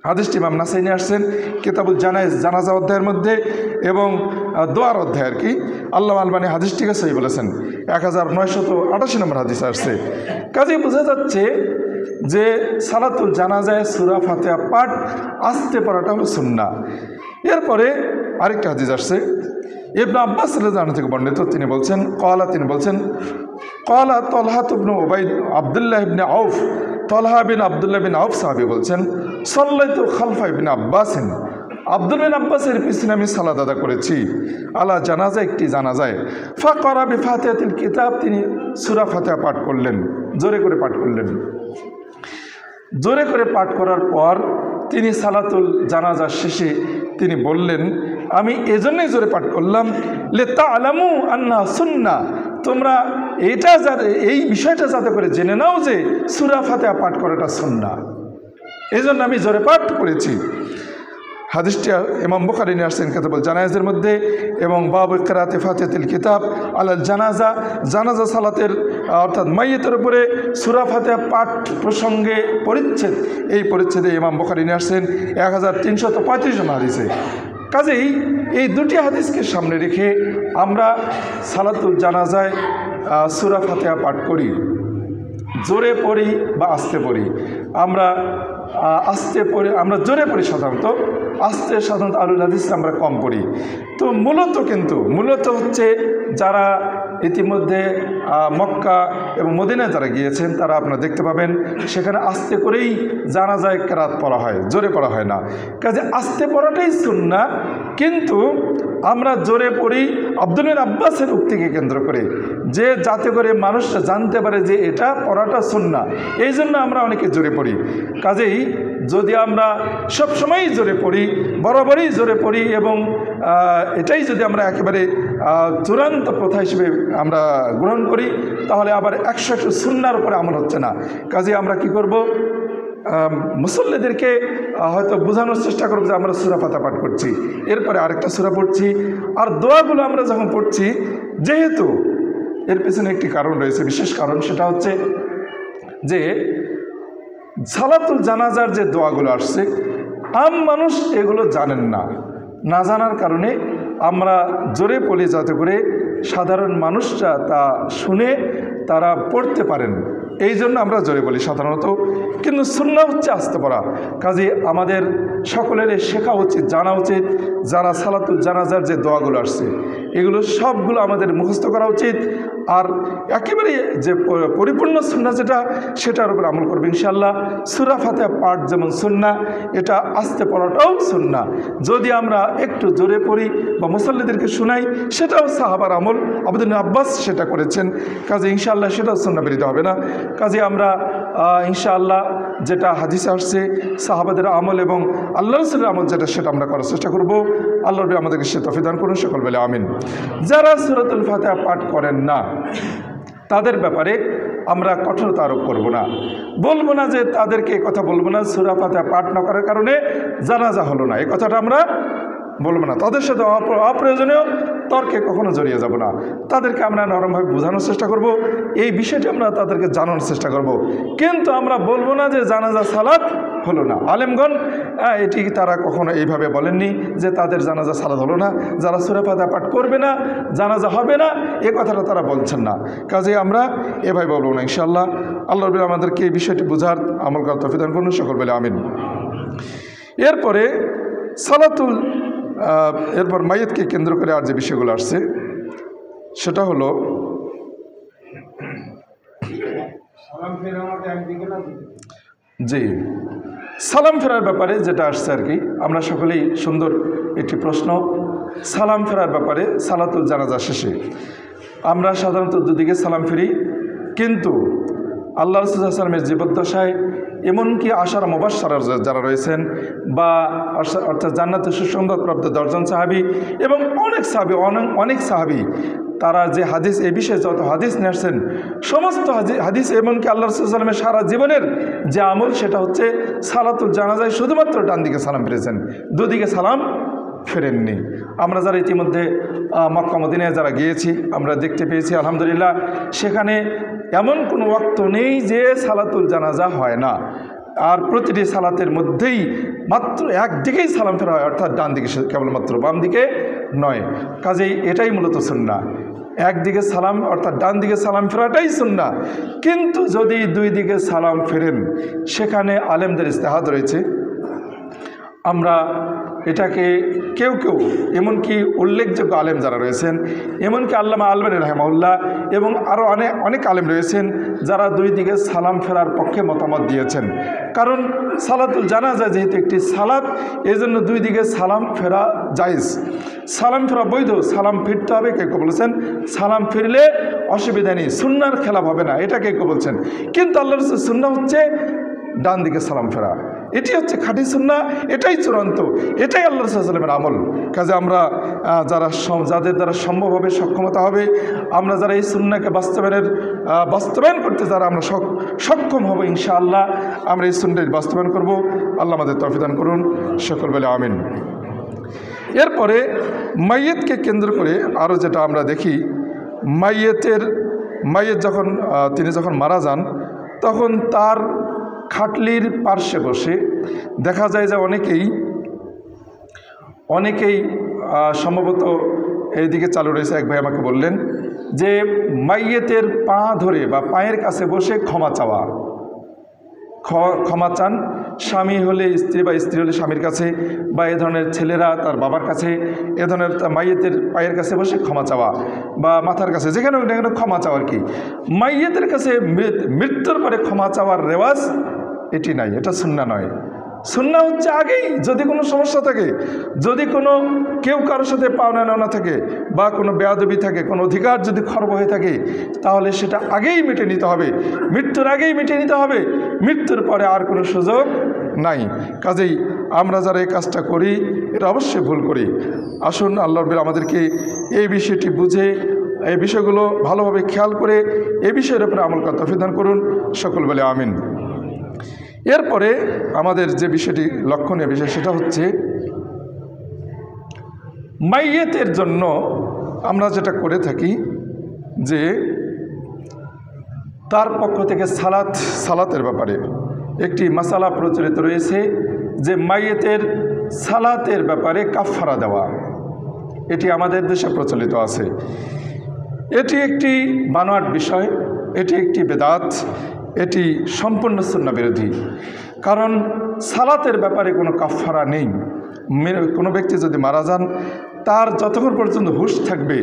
হাদিসটি ইমাম নাসাই নিয়ে আসছেন কিতাবুল জানাজা অধ্যায়ের মধ্যে এবং দোয়ার অধ্যায় আর কি। আল্লামা আলবানী হাদিসটিকে সহি বলেছেন, 1988 নম্বর হাদিস আসছে। কাজেই বোঝা যাচ্ছে যে সালাতুল জানাজায় সূরা ফাতিহা পাঠ আস্তে পড়াটা হলো সুন্নাহ। এরপরে আরেকটা হাদিস আসছে ইবনে আব্বাস রাদিয়াল্লাহু আনহু থেকে বর্ণিত। তিনি বলছেন ক্বালা তালহা ইবনে আব্দুল্লাহ ইবনে আউফ, তালহা বিন আব্দুল্লাহ বিন আউফ সাহাবী বলছেন সাল্লাইতু খালফা ইবনে আব্বাসিন, আব্দুল বিন আব্বাসের পিছনে আমি সালাত আদা করেছি, আলা জানাজা, একটি জানাজায়, ফাকরা বিফাতিহাতিল কিতাব, তিনি সূরা ফাতিহা পাঠ করলেন, জোরে করে পাঠ করলেন। জোরে করে পাঠ করার পর তিনি সালাতুল জানাজার শেষে তিনি বললেন আমি এজন্যই জোরে পাঠ করলাম লে তা'লামু আন্না সুন্নাহ, তোমরা এটা এই বিষয়টা যাতে করে জেনে নাও যে সূরা ফাতিহা পাঠ করাটা সুন্নাহ, এই জন্য আমি জোরে পাঠ করেছি। হাদিসটি ইমাম বুখারী নিয়ে আসছেন কিতাবুল জানায়েজের মধ্যে, এবং বাবু কিরাআতি ফাতিহাতিল কিতাব আলাল জানাজা, জানাজা সালাতের অর্থাৎ মাইয়িতের উপরে সূরা ফাতিহা পাঠ প্রসঙ্গে পরিচ্ছেদ, এই পরিচ্ছেদে ইমাম বুখারী নিয়ে আসছেন 1335 নম্বর হাদিসে। কাজেই এই দুটি হাদিসকে সামনে রেখে আমরা সালাতুল জানাজায় সূরা ফাতিহা পাঠ করি, জোরে পড়ি বা আস্তে পড়ি। আমরা আস্তে পড়ি, আমরা জোরে পড়ি সাধারণত, আস্তে সাধারণত আহলুল হাদিস আমরা কম পড়ি। তো মূলত হচ্ছে যারা ইতিমধ্যে মক্কা এবং মদিনায় যারা গিয়েছেন তারা আপনারা দেখতে পাবেন সেখানে আস্তে করেই জানাজায় কেরাত পড়া হয়, জোরে পড়া হয় না। কাজে আস্তে পড়াটাই সুন্নাহ, কিন্তু আমরা জোরে পড়ি আব্দুল্লাহ আব্বাসের উক্তিকে কেন্দ্র করে, যে যাতে করে মানুষরা জানতে পারে যে এটা পড়াটা সুন্নাহ, এই জন্য আমরা অনেকে জোরে পড়ি। কাজেই যদি আমরা সবসময়ই জোরে পড়ি, বরাবরই জোরে পড়ি, এবং এটাই যদি আমরা একেবারে চূড়ান্ত প্রথা হিসেবে আমরা গ্রহণ করি, তাহলে আবার 100 সুন্নাহর উপরে আমল হচ্ছে না। কাজে আমরা কি করব, মুসল্লিদেরকে হয়তো বোঝানোর চেষ্টা করব যে আমরা সূরা ফাতিহা পাঠ করছি, এরপরে আরেকটা সূরা পড়ছি, আর দোয়াগুলো আমরা যখন পড়ছি, যেহেতু এর পেছনে একটি কারণ রয়েছে, বিশেষ কারণ, সেটা হচ্ছে যে সালাতুল জানাজার যে দোয়াগুলো আসছে আম মানুষ এগুলো জানেন না, না জানার কারণে আমরা জোরে পড়ি যাতে করে সাধারণ মানুষরা তা শুনে তারা পড়তে পারেন, এই জন্য আমরা জোরে বলি সাধারণত। কিন্তু সুন্নাহ হচ্ছে আস্তে পড়া। কাজে আমাদের সকলের শেখা উচিত, জানা উচিত, যারা সালাতুল জানাজার যে দোয়াগুলো আসছে এগুলো সবগুলো আমাদের মুখস্থ করা উচিত। আর একেবারে যে পরিপূর্ণ সুন্নাহ যেটা, সেটার উপর আমল করবে ইনশাআল্লাহ। সূরা ফাতিহা পাঠ যেমন সুন্নাহ, এটা আস্তে পড়াটাও সুন্নাহ। যদি আমরা একটু জোরে পড়ি বা মুসল্লিদেরকে শোনাই, সেটাও সাহাবার আমল, আব্দুল্লাহ আব্বাস সেটা করেছেন। কাজে ইনশাআল্লাহ সেটাও সুন্নাহ বিরোধী হবে না। কাজে আমরা ইনশাআল্লাহ যেটা হাদিসে আসছে সাহাবাদের আমল এবং আল্লাহ রাসূলের আমল যেটা, সেটা আমরা করার চেষ্টা করব। আল্লাহ রাব্বুল আমাদেরকে সে তৌফিক দান করুন, সকল বলে আমিন। যারা সূরাতুল ফাতিহা পাঠ করেন না তাদের ব্যাপারে আমরা কঠোরতা আরোপ করব না, বলবো না যে তাদেরকে কথা বলবো না সূরা ফাতিহা পাঠ না করার কারণে জানাজা হলো না, এই কথাটা আমরা বলবো না। তাদের সাথে অপ্রয়োজনীয় তর্কে কখনো জড়িয়ে যাব না। তাদেরকে আমরা নরমভাবে বোঝানোর চেষ্টা করব, এই বিষয়টি আমরা তাদেরকে জানানোর চেষ্টা করব, কিন্তু আমরা বলবো না যে জানাজা সালাত হলো না। আলেমগণ এটি তারা কখনো এইভাবে বলেননি যে তাদের জানাজা সালাত হলো না, যারা সূরা ফাতিহা পাঠ করবে না জানাজা হবে না, এ কথাটা তারা বলছেন না। কাজে আমরা এভাবে বলবো না ইনশাআল্লাহ। আল্লাহ রাব্বুল আমাদেরকে এই বিষয়টি বোঝার, আমল করার তৌফিক দান করুন, সকল বলে আমিন। এরপরে এরপর মাইয়িতকে কেন্দ্র করে আর যে বিষয়গুলো আসছে সেটা হলো জি সালাম ফেরার ব্যাপারে যেটা আসছে আর কি, আমরা সকলেই সুন্দর একটি প্রশ্ন। সালাম ফেরার ব্যাপারে সালাতুল জানাজা শেষে আমরা সাধারণত দুদিকে সালাম ফিরি, কিন্তু আল্লাহ রাসূল সাল্লাল্লাহু আলাইহি ওয়াসাল্লামের জীবদ্দশায় এমনকি আশারা মুবাশশারা যারা রয়েছেন, বা অর্থাৎ জান্নাতে সুসংবাদপ্রাপ্ত 10 জন সাহাবী এবং অনেক সাহাবী, তারা যে হাদিস, এই বিষয়ে যত হাদিস নিয়ে আসছেন সমস্ত হাদিস, এমনকি আল্লাহ রাসূল সাল্লাল্লাহু আলাইহি ওয়াসাল্লামের সারা জীবনের যে আমল, সেটা হচ্ছে সালাতুল জানাজায় শুধুমাত্র ডান দিকে সালাম ফিরেছেন, দুদিকে সালাম ফেরেননি। আমরা যারা ইতিমধ্যে মক্কা মদিনায় যারা গিয়েছি আমরা দেখতে পেয়েছি আলহামদুলিল্লাহ, সেখানে এমন কোনো ওয়াক্ত নেই যে সালাতুল জানাজা হয় না, আর প্রতিটি সালাতের মধ্যেই মাত্র একদিকেই সালাম ফেরা হয়, অর্থাৎ ডান দিকে, কেবলমাত্র বাম দিকে নয়। কাজেই এটাই মূলত সুন্নাহ, একদিকে সালাম অর্থাৎ ডান দিকে সালাম ফেরাটাই সুন্নাহ। কিন্তু যদি দুই দিকে সালাম ফেরেন, সেখানে আলেমদের ইজতিহাদ রয়েছে। আমরা এটাকে কেউ এমনকি উল্লেখযোগ্য আলেম যারা রয়েছেন, এমনকি আল্লামা আলবানী রাহিমাহুল্লাহ এবং আরও অনেক আলেম রয়েছেন যারা দুই দিকে সালাম ফেরার পক্ষে মতামত দিয়েছেন। কারণ সালাতুল জানাজা যেহেতু একটি সালাত, এই জন্য দুই দিকে সালাম ফেরা জায়েজ, সালাম ফেরা বৈধ, সালাম ফিরতে হবে। কেউ বলেছেন সালাম ফিরলে অসুবিধা নেই, সুন্নাহর খেলাফ হবে না, এটা কেউ বলছেন। কিন্তু আল্লাহর সুন্নাহ হচ্ছে ডান দিকে সালাম ফেরা, এটি হচ্ছে খাঁটি সুন্নাহ, এটাই চূড়ান্ত, এটাই আল্লাহ রাসূল সাল্লাল্লাহু আলাইহি ওয়াসাল্লামের আমল। কাজে আমরা যাদের দ্বারা সম্ভব হবে, সক্ষমতা হবে, আমরা যারা এই সুন্নাহকে বাস্তবায়ন করতে যারা আমরা সক্ষম হব, ইনশাআল্লাহ আমরা এই সুন্নাহটি বাস্তবায়ন করব। আল্লাহ আমাদের তৌফিক দান করুন, সকল বলে আমিন। এরপরে মাইয়েতকে কেন্দ্র করে আরও যেটা আমরা দেখি, মাইয়েত তিনি যখন মারা যান তখন তার খাটলির পার্শ্বে বসে দেখা যায় যে অনেকেই সম্ভবত এইদিকে চালু রয়েছে। এক ভাই আমাকে বললেন যে মাইয়েতের পা ধরে বা পায়ের কাছে বসে ক্ষমা চান, স্বামী হলে স্ত্রী বা স্ত্রী হলে স্বামীর কাছে, বা এ ধরনের ছেলেরা তার বাবার কাছে, এ ধরনের মাইয়েতের পায়ের কাছে বসে ক্ষমা চাওয়া বা মাথার কাছে, যেখানে ক্ষমা চাওয়া আর কি। মাইয়েতের কাছে মৃত্যুর পরে ক্ষমা চাওয়ার রেওয়াজ এটি নাই, এটা সুন্নাহ নয়। সুন্নাহ হচ্ছে আগেই যদি কোনো সমস্যা থাকে, যদি কেউ কারোর সাথে পাওনা নেওয়া থাকে বা কোনো বেয়াদবি থাকে, কোনো অধিকার যদি খর্ব হয়ে থাকে, তাহলে সেটা আগেই মিটে নিতে হবে, মৃত্যুর আগেই মিটে নিতে হবে, মৃত্যুর পরে আর কোনো সুযোগ নাই। কাজেই আমরা যারা এই কাজটা করি এটা অবশ্যই ভুল করি। আসুন আল্লাহ রাব্বুল আমাদেরকে এই বিষয়টি বুঝে, এই বিষয়গুলো ভালোভাবে খেয়াল করে এই বিষয়ের উপরে আমল করার তৌফিক দান করুন, সকল বলে আমিন। এরপরে আমাদের যে বিষয়টি লক্ষণীয় বিষয় সেটা হচ্ছে মাইয়েতের জন্য আমরা যেটা করে থাকি যে তার পক্ষ থেকে সালাতের ব্যাপারে একটি মাসালা প্রচলিত রয়েছে যে মাইয়েতের সালাতের ব্যাপারে কাফারা দেওয়া, এটি আমাদের দেশে প্রচলিত আছে। এটি একটি বানোয়াট বিষয়, এটি একটি বেদাত, এটি সম্পূর্ণ সুন্নাহ বিরোধী। কারণ সালাতের ব্যাপারে কোনো কাফারা নেই। কোনো ব্যক্তি যদি মারা যান, তার যতক্ষণ পর্যন্ত হুশ থাকবে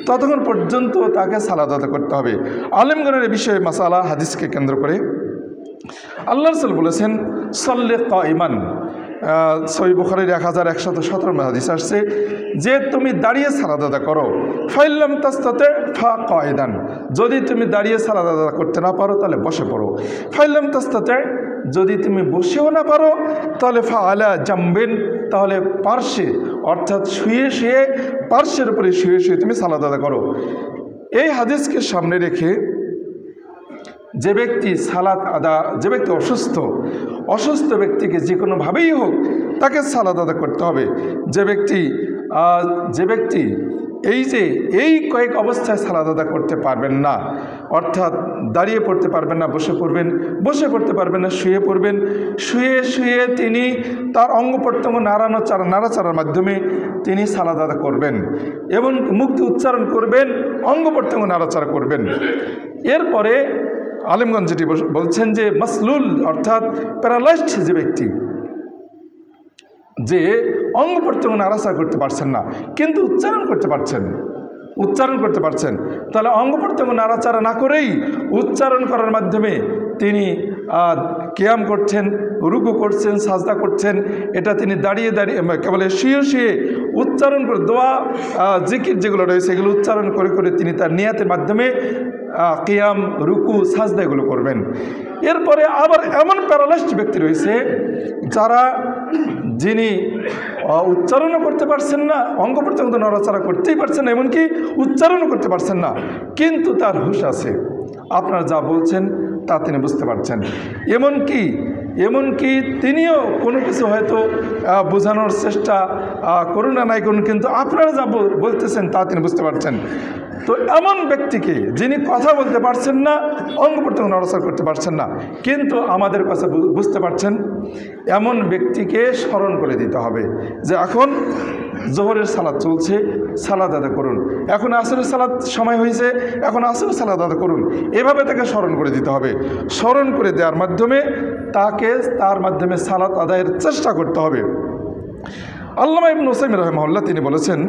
ততক্ষণ পর্যন্ত তাকে সালাত আদায় করতে হবে। আলেমগণের এই বিষয়ে মাসালা হাদিসকে কেন্দ্র করে আল্লাহ রাসূল বলেছেন সল্লে কাইমান, সহিহ বুখারীর 1117 হাদিস আসছে যে তুমি দাঁড়িয়ে সালাত আদায় করো। ফাইল্লাম তাস্তাতে ফা কায়দান, যদি তুমি দাঁড়িয়ে সালাত আদায় করতে না পারো তাহলে বসে পড়ো। ফাইল্লাম তাস্তাতে, যদি তুমি বসেও না পারো তাহলে ফা আলা জামবিন, তাহলে পার্শ্বে অর্থাৎ শুয়ে পার্শ্বের উপরে শুয়ে তুমি সালাত আদায় করো। এই হাদিসকে সামনে রেখে যে ব্যক্তি অসুস্থ ব্যক্তিকে যে কোনোভাবেই হোক তাকে সালাত আদায় করতে হবে। যে ব্যক্তি এই কয়েক অবস্থায় সালাত আদায় করতে পারবেন না, অর্থাৎ দাঁড়িয়ে পড়তে পারবেন না বসে পড়বেন, বসে পড়তে পারবেন না শুয়ে পড়বেন, শুয়ে তিনি তার অঙ্গ প্রত্যঙ্গ নাড়াচাড়ার মাধ্যমে তিনি সালাত আদায় করবেন এবং মুক্তি উচ্চারণ করবেন, অঙ্গ প্রত্যঙ্গ নাড়াচাড়া করবেন। এরপরে আলেমগঞ্জ যেটি বলছেন যে মাসলুল অর্থাৎ প্যারালাইজড যে ব্যক্তি, যে অঙ্গ প্রত্যঙ্গ নাড়াচাড়া করতে পারছেন না কিন্তু উচ্চারণ করতে পারছেন, তাহলে অঙ্গ প্রত্যঙ্গ নাড়াচাড়া না করেই উচ্চারণ করার মাধ্যমে তিনি কিয়াম করছেন, রুকু করছেন, সাজদা করছেন, এটা তিনি দাঁড়িয়ে কেবল শুয়ে উচ্চারণ করে দোয়া জিকির যেগুলো রয়েছে এগুলো উচ্চারণ করে তিনি তার নিয়াতের মাধ্যমে কিয়াম, রুকু, সাজদা এগুলো করবেন। এরপরে আবার এমন প্যারালাইজড ব্যক্তি রয়েছে যিনি উচ্চারণও করতে পারছেন না, অঙ্গ প্রত্যঙ্গ নড়াচড়া করতেই পারছেন না, এমনকি উচ্চারণও করতে পারছেন না, কিন্তু তার হুঁশ আছে, আপনারা যা বলছেন তা তিনি বুঝতে পারছেন। এমনকি তিনিও কোনো কিছু হয়তো বোঝানোর চেষ্টা করুন না নাই করুন, কিন্তু আপনারা যা বলতেছেন তা তিনি বুঝতে পারছেন। তো এমন ব্যক্তিকে, যিনি কথা বলতে পারছেন না, অঙ্গ প্রত্যঙ্গ নড়াচড়া করতে পারছেন না, কিন্তু আমাদের কাছে বুঝতে পারছেন, এমন ব্যক্তিকে স্মরণ করে দিতে হবে যে এখন জোহরের সালাত চলছে, সালাত আদায় করুন, এখন আসরের সালাত সময় হয়েছে, এখন আসরের সালাত আদায় করুন, এভাবে তাকে স্মরণ করে দিতে হবে। স্মরণ করে দেওয়ার মাধ্যমে তার মাধ্যমে সালাত আদায়ের চেষ্টা করতে হবে। আল্লামা ইবনে উসাইমিন রাহিমাহুল্লাহ তিনি বলেছেন,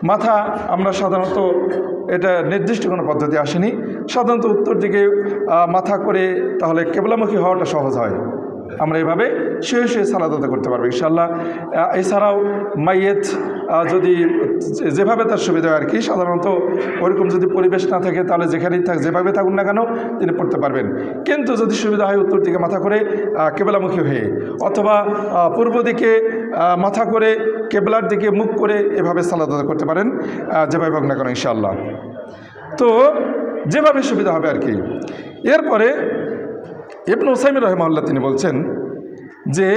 মাথা আমরা সাধারণত, এটা নির্দিষ্ট কোনো পদ্ধতি আসেনি, সাধারণত উত্তর দিকে মাথা করে তাহলে কেবলামুখী হওয়াটা সহজ হয়, আমরা এভাবে শুয়ে সালাত আদায় করতে পারবো ইনশাআল্লাহ। এছাড়াও মাইয়েত যদি যেভাবে তার সুবিধা হয় আর কি, সাধারণত ওরকম যদি পরিবেশ না থাকে তাহলে যেখানেই থাক যেভাবে থাকুন না কেন তিনি পড়তে পারবেন। কিন্তু যদি সুবিধা হয় উত্তর দিকে মাথা করে কেবলামুখী হয়ে, অথবা পূর্ব দিকে মাথা করে কেবলার দিকে মুখ করে এভাবে সালাত আদায় করতে পারেন, যেভাবে হোক না কেন ইনশাআল্লাহ। তো যেভাবে সুবিধা হবে আর কি। এরপরে ইবনে উসাইমিন রাহিমাহুল্লাহ তিনি বলছেন যে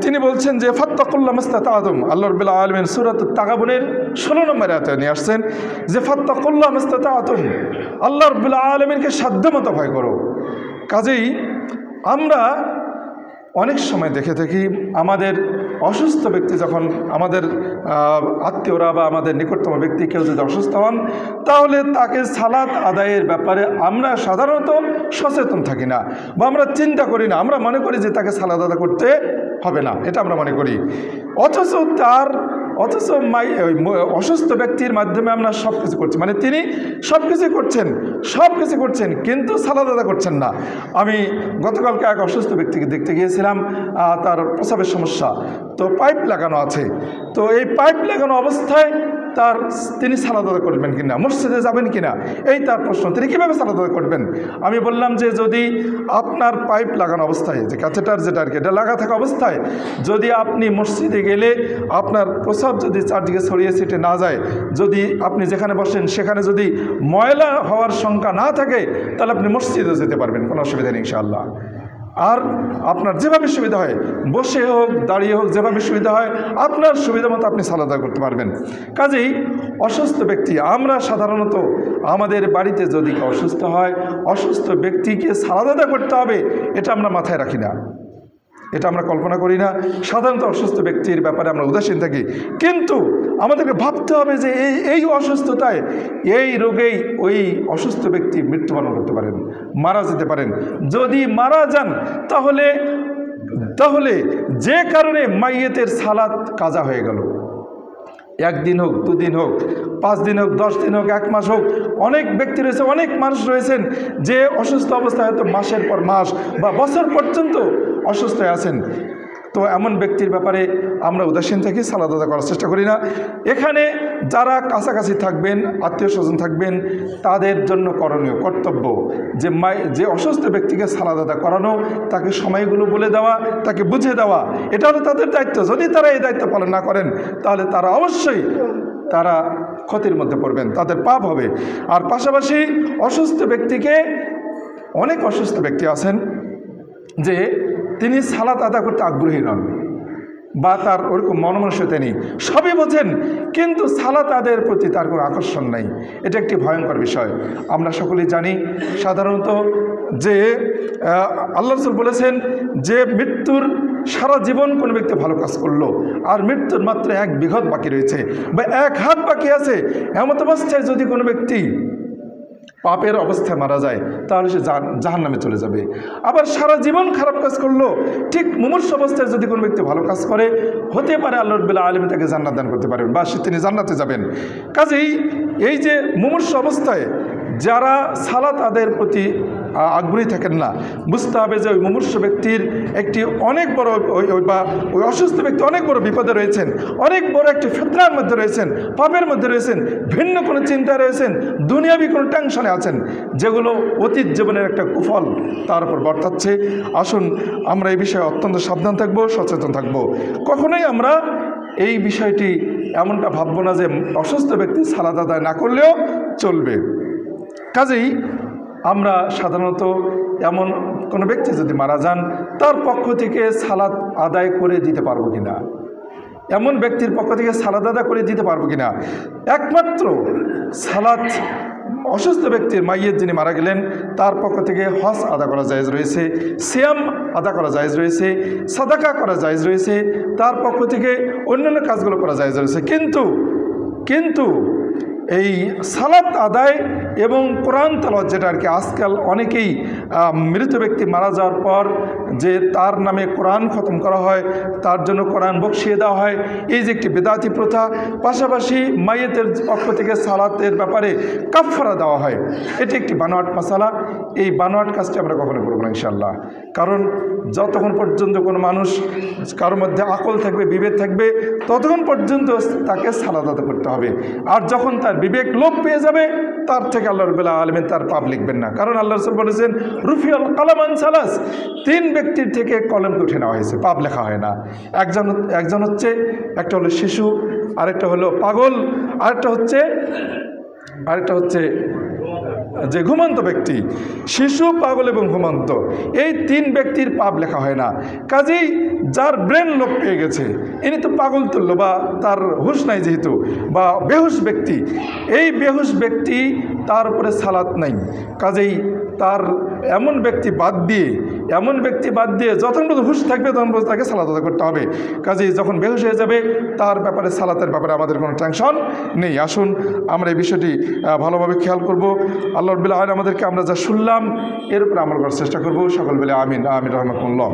তিনি বলছেন যে ফাত্তাকুল্লাহ মাস্তাতা'তুম, আল্লাহ রাব্বুল আলামিন সূরাত তাগাবুনের 16 নম্বর আয়াতে নিয়ে আসছেন যে ফাত্তাকুল্লাহ মাস্তাতা'তুম, আল্লাহ রাব্বুল আলামিনকে সাধ্যমতো ভয় করো। কাজেই আমরা অনেক সময় দেখে থাকি আমাদের অসুস্থ ব্যক্তি যখন, আমাদের আত্মীয়রা বা আমাদের নিকটতম ব্যক্তি কেউ যদি অসুস্থ হন, তাহলে তাকে সালাত আদায়ের ব্যাপারে আমরা সাধারণত সচেতন থাকি না, বা আমরা চিন্তা করি না। আমরা মনে করি যে তাকে সালাত আদায় করতে হবে না, এটা আমরা মনে করি। অথচ অসুস্থ ব্যক্তির মাধ্যমে আমরা সব কিছু করছি, মানে তিনি সব কিছু করছেন কিন্তু সালাত আদায় করছেন না। আমি গতকালকে এক অসুস্থ ব্যক্তিকে দেখতে গিয়েছিলাম, তার প্রস্রাবের সমস্যা, তো পাইপ লাগানো আছে। তো এই পাইপ লাগানো অবস্থায় তিনি সালাত আদায় করবেন কিনা, মসজিদে যাবেন কিনা, এই তার প্রশ্ন। তিনি কীভাবে সালাত আদায় করবেন? আমি বললাম যে যদি আপনার পাইপ লাগানো অবস্থায়, যে ক্যাথেটার যেটা আর কি, এটা লাগা থাকা অবস্থায় যদি আপনি মসজিদে গেলে আপনার প্রস্রাব যদি চারদিকে ছড়িয়ে ছিটে না যায়, যদি আপনি যেখানে বসেন সেখানে যদি ময়লা হওয়ার শঙ্কা না থাকে, তাহলে আপনি মসজিদে যেতে পারবেন, কোনো অসুবিধা নেই ইনশাআল্লাহ। আর আপনার যেভাবে সুবিধা হয়, বসে হোক দাঁড়িয়ে হোক, যেভাবে সুবিধা হয় আপনার সুবিধা মতো আপনি সালাত আদায় করতে পারবেন। কাজেই অসুস্থ ব্যক্তি, আমরা সাধারণত আমাদের বাড়িতে যদি অসুস্থ হয়, অসুস্থ ব্যক্তিকে সালাত আদায় করতে হবে এটা আমরা মাথায় রাখি না, এটা আমরা কল্পনা করি না। সাধারণত অসুস্থ ব্যক্তির ব্যাপারে আমরা উদাসীন থাকি, কিন্তু আমাদেরকে ভাবতে হবে যে এই অসুস্থতায়, এই রোগেই ওই অসুস্থ ব্যক্তি মৃত্যুবরণ করতে পারেন, মারা যেতে পারেন। যদি মারা যান তাহলে যে কারণে মাইয়েতের সালাত কাজা হয়ে গেল, 1 দিন হোক, 2 দিন হোক, 5 দিন হোক, 10 দিন হোক, 1 মাস হোক, অনেক ব্যক্তি রয়েছে, অনেক মানুষ রয়েছেন যে অসুস্থ অবস্থায় হয়তো মাসের পর মাস বা বছর পর্যন্ত অসুস্থ আছেন। তো এমন ব্যক্তির ব্যাপারে আমরা উদাসীন থাকি, সালাত আদায় করার চেষ্টা করি না। এখানে যারা কাছাকাছি থাকবেন, আত্মীয় স্বজন থাকবেন, তাদের জন্য করণীয় কর্তব্য যে অসুস্থ ব্যক্তিকে সালাত আদায় করানো, তাকে সময়গুলো বলে দেওয়া, তাকে বুঝিয়ে দেওয়া, এটা হলো তাদের দায়িত্ব। যদি তারা এই দায়িত্ব পালন না করেন তাহলে তারা অবশ্যই ক্ষতির মধ্যে পড়বেন, তাদের পাপ হবে। আর পাশাপাশি অসুস্থ ব্যক্তিকে, অনেক অসুস্থ ব্যক্তি আছেন যে তিনি সালাত আদায় করতে আগ্রহী নন, বা তার ওরকম মনমানসিকতা নেই, সবই বোঝেন কিন্তু সালাত আদায়ের প্রতি তার কোনো আকর্ষণ নাই। এটা একটি ভয়ঙ্কর বিষয়। আমরা সকলেই জানি সাধারণত যে আল্লাহ রাসূল বলেছেন যে মৃত্যুর সারা জীবন কোনো ব্যক্তি ভালো কাজ করলো আর মৃত্যুর মাত্র 1 বিঘত বাকি রয়েছে বা 1 হাত বাকি আছে, এমন অবস্থায় যদি কোনো ব্যক্তি পাপের অবস্থায় মারা যায় তাহলে সে জাহান্নামে চলে যাবে। আবার সারা জীবন খারাপ কাজ করলো, ঠিক মুমূর্ষু অবস্থায় যদি কোনো ব্যক্তি ভালো কাজ করে, হতে পারে আল্লাহ রাব্বুল আলামিন তাকে জান্নাত দান করতে পারবেন বা তিনি জান্নাতে যাবেন। কাজেই এই যে মুমূর্ষু অবস্থায় যারা সালাত আদায়ের প্রতি আগ্রহী থাকেন না, বুঝতে হবে যে ওই মুমূর্ষু ব্যক্তির একটি অনেক বড় ওই অসুস্থ ব্যক্তি অনেক বড় বিপদে রয়েছেন, অনেক বড় একটি ফিতনার মধ্যে রয়েছেন, পাপের মধ্যে রয়েছেন, ভিন্ন কোনো চিন্তায় রয়েছেন, দুনিয়াবি কোনো টেনশনে আছেন, যেগুলো অতীত জীবনের একটা কুফল তার উপর বর্তাচ্ছে। আসুন আমরা এই বিষয়ে অত্যন্ত সাবধান থাকবো, সচেতন থাকবো। কখনোই আমরা এই বিষয়টি এমনটা ভাববো না যে অসুস্থ ব্যক্তি সালাত আদায় না করলেও চলবে। কাজেই আমরা সাধারণত এমন কোনো ব্যক্তি যদি মারা যান তার পক্ষ থেকে সালাত আদায় করে দিতে পারবো কিনা, এমন ব্যক্তির পক্ষ থেকে সালাত আদায় করে দিতে পারবো কিনা, একমাত্র সালাত অসুস্থ ব্যক্তির মাইয়ের যিনি মারা গেলেন তার পক্ষ থেকে হজ আদা করা জায়েজ রয়েছে, সিয়াম আদা করা জায়েজ রয়েছে, সাদাকা করা জায়েজ রয়েছে, তার পক্ষ থেকে অন্যান্য কাজগুলো করা জায়েজ রয়েছে। কিন্তু এই সালাত আদায় এবং কোরআন তেলাওয়াত, যেটা আর কি আজকাল অনেকেই মৃত ব্যক্তি মারা যাওয়ার পর যে তার নামে কোরআন খতম করা হয়, তার জন্য কোরআন বকশিয়ে দেওয়া হয়, এই যে একটি বিদআতি প্রথা। পাশাপাশি মাইয়েতের পক্ষ থেকে সালাতের ব্যাপারে কাফারা দেওয়া হয়, এটি একটি বানোয়াট মাসালা। এই বানোয়াট কাজটি আমরা কখনো করবো না ইনশাআল্লাহ। কারণ যতক্ষণ পর্যন্ত কোনো মানুষ কারোর মধ্যে আকল থাকবে, বিবেক থাকবে, ততক্ষণ পর্যন্ত তাকে সালাত আদায় করতে হবে। আর যখন তার বিবেক লোপ পেয়ে যাবে, তার থেকে আল্লাহ রাব্বুল আলামিন তার পাপ লিখবেন না। কারণ আল্লাহ রাসূল বলেছেন রুফিয়াল কালাম আন সালাস, 3 ব্যক্তির থেকে কলমকে উঠে নেওয়া হয়েছে, পাপ লেখা হয় না। একজন হচ্ছে, একটা হলো শিশু, আরেকটা হলো পাগল, আরেকটা হচ্ছে যে ঘুমন্ত ব্যক্তি। শিশু, পাগল এবং ঘুমন্ত, এই 3 ব্যক্তির পাপ লেখা হয় না। কাজেই যার ব্রেন লোপ পেয়ে গেছে, ইনি তো পাগল তুল্য, বা তার হুঁশ নাই যেহেতু, বা বেহুশ ব্যক্তি, এই বেহুশ ব্যক্তি তার উপরে সালাত নাই। কাজেই তার এমন ব্যক্তি বাদ দিয়ে যতক্ষণ পর্যন্ত হুঁশ থাকবে তখন পর্যন্ত তাকে সালাত আদায় করতে হবে। কাজেই যখন বেহুশ হয়ে যাবে, তার ব্যাপারে, সালাতের ব্যাপারে আমাদের কোনো টেনশন নেই। আসুন আমরা এই বিষয়টি ভালোভাবে খেয়াল করব। আল্লাহ রাব্বুল আলামিন আমাদেরকে, আমরা যা শুনলাম এর উপরে আমল করার চেষ্টা করব। সকল বলে আমিন, আমিন, রাহমাকুল্লাহ।